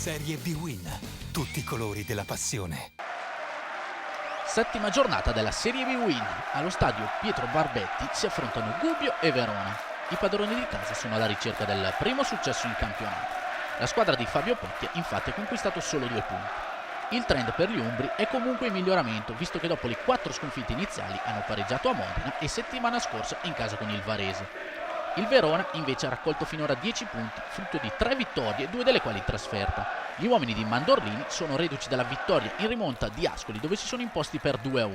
Serie B-Win. Tutti i colori della passione. Settima giornata della Serie B-Win. Allo stadio Pietro Barbetti si affrontano Gubbio e Verona. I padroni di casa sono alla ricerca del primo successo in campionato. La squadra di Fabio Pecchia infatti ha conquistato solo 2 punti. Il trend per gli umbri è comunque in miglioramento, visto che dopo le 4 sconfitte iniziali hanno pareggiato a Modena e settimana scorsa in casa con il Varese. Il Verona invece ha raccolto finora 10 punti, frutto di 3 vittorie, 2 delle quali in trasferta. Gli uomini di Mandorlini sono reduci dalla vittoria in rimonta di Ascoli, dove si sono imposti per 2-1.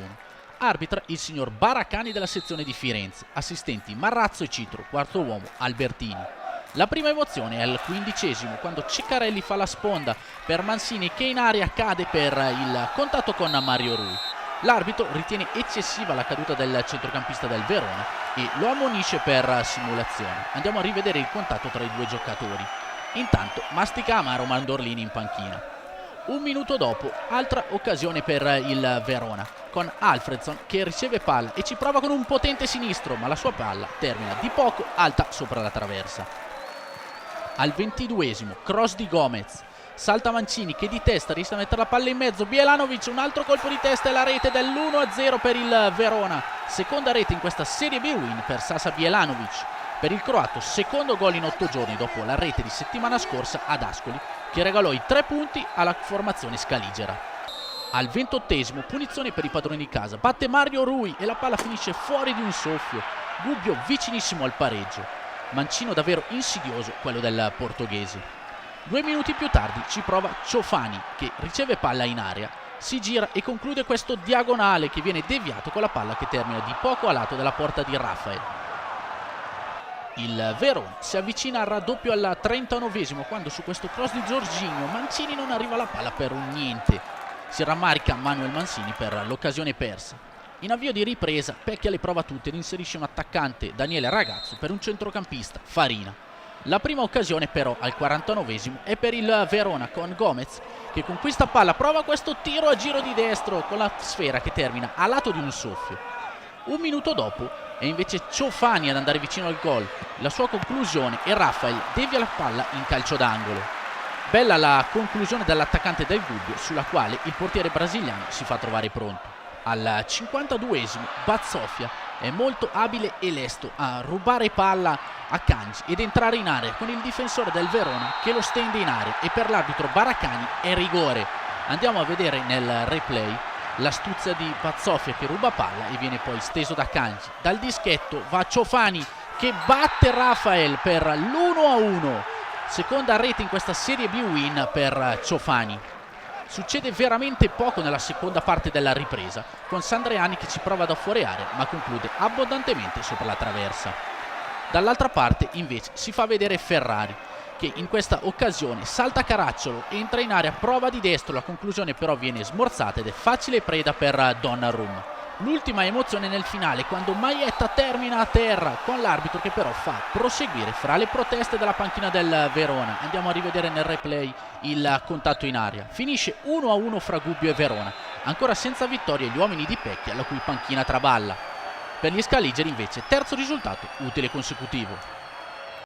Arbitra il signor Baracani della sezione di Firenze, assistenti Marrazzo e Citro, quarto uomo Albertini. La prima emozione è al 15°, quando Ceccarelli fa la sponda per Mancini, che in aria cade per il contatto con Mario Rui. L'arbitro ritiene eccessiva la caduta del centrocampista del Verona e lo ammonisce per simulazione. Andiamo a rivedere il contatto tra i 2 giocatori. Intanto mastica amaro Mandorlini in panchina. Un minuto dopo, altra occasione per il Verona, con Alfredson che riceve palla e ci prova con un potente sinistro, ma la sua palla termina di poco alta sopra la traversa. Al 22°, cross di Gomez. Salta Mancini che di testa riesce a mettere la palla in mezzo. Bjelanovic, un altro colpo di testa e la rete dell'1-0 per il Verona. Seconda rete in questa Serie B-Win per Sasa Bjelanovic. Per il croato, secondo gol in 8 giorni dopo la rete di settimana scorsa ad Ascoli, che regalò i 3 punti alla formazione scaligera. Al 28°, punizione per i padroni di casa. Batte Mario Rui e la palla finisce fuori di un soffio. Gubbio vicinissimo al pareggio. Mancino davvero insidioso quello del portoghese. 2 minuti più tardi ci prova Ciofani che riceve palla in aria, si gira e conclude questo diagonale che viene deviato con la palla che termina di poco a lato della porta di Rafael. Il Verona si avvicina al raddoppio al 39°, quando su questo cross di Jorginho Mancini non arriva alla palla per un niente. Si rammarica Manuel Mancini per l'occasione persa. In avvio di ripresa Pecchia le prova tutte ed inserisce un attaccante, Daniele Ragazzo, per un centrocampista, Farina. La prima occasione però al 49° è per il Verona, con Gomez che conquista palla, prova questo tiro a giro di destro con la sfera che termina a lato di un soffio. Un minuto dopo è invece Ciofani ad andare vicino al gol. La sua conclusione e Rafael devia la palla in calcio d'angolo. Bella la conclusione dell'attaccante del Gubbio, sulla quale il portiere brasiliano si fa trovare pronto. Al 52°, Bazzofia è molto abile e lesto a rubare palla a Kanji ed entrare in area con il difensore del Verona che lo stende in area, e per l'arbitro Baracani è rigore. Andiamo a vedere nel replay l'astuzia di Bazzofia che ruba palla e viene poi steso da Kanji. Dal dischetto va Ciofani che batte Rafael per l'1-1. Seconda rete in questa Serie B-Win per Ciofani. Succede veramente poco nella seconda parte della ripresa, con Sandreani che ci prova da fuori area ma conclude abbondantemente sopra la traversa. Dall'altra parte invece si fa vedere Ferrari, che in questa occasione salta Caracciolo, entra in area, prova di destro, la conclusione però viene smorzata ed è facile preda per Donnarumma. L'ultima emozione nel finale, quando Maietta termina a terra, con l'arbitro che però fa proseguire fra le proteste della panchina del Verona. Andiamo a rivedere nel replay il contatto in aria. Finisce 1-1 fra Gubbio e Verona, ancora senza vittoria gli uomini di Pecchia, la cui panchina traballa. Per gli scaligeri invece terzo risultato utile consecutivo.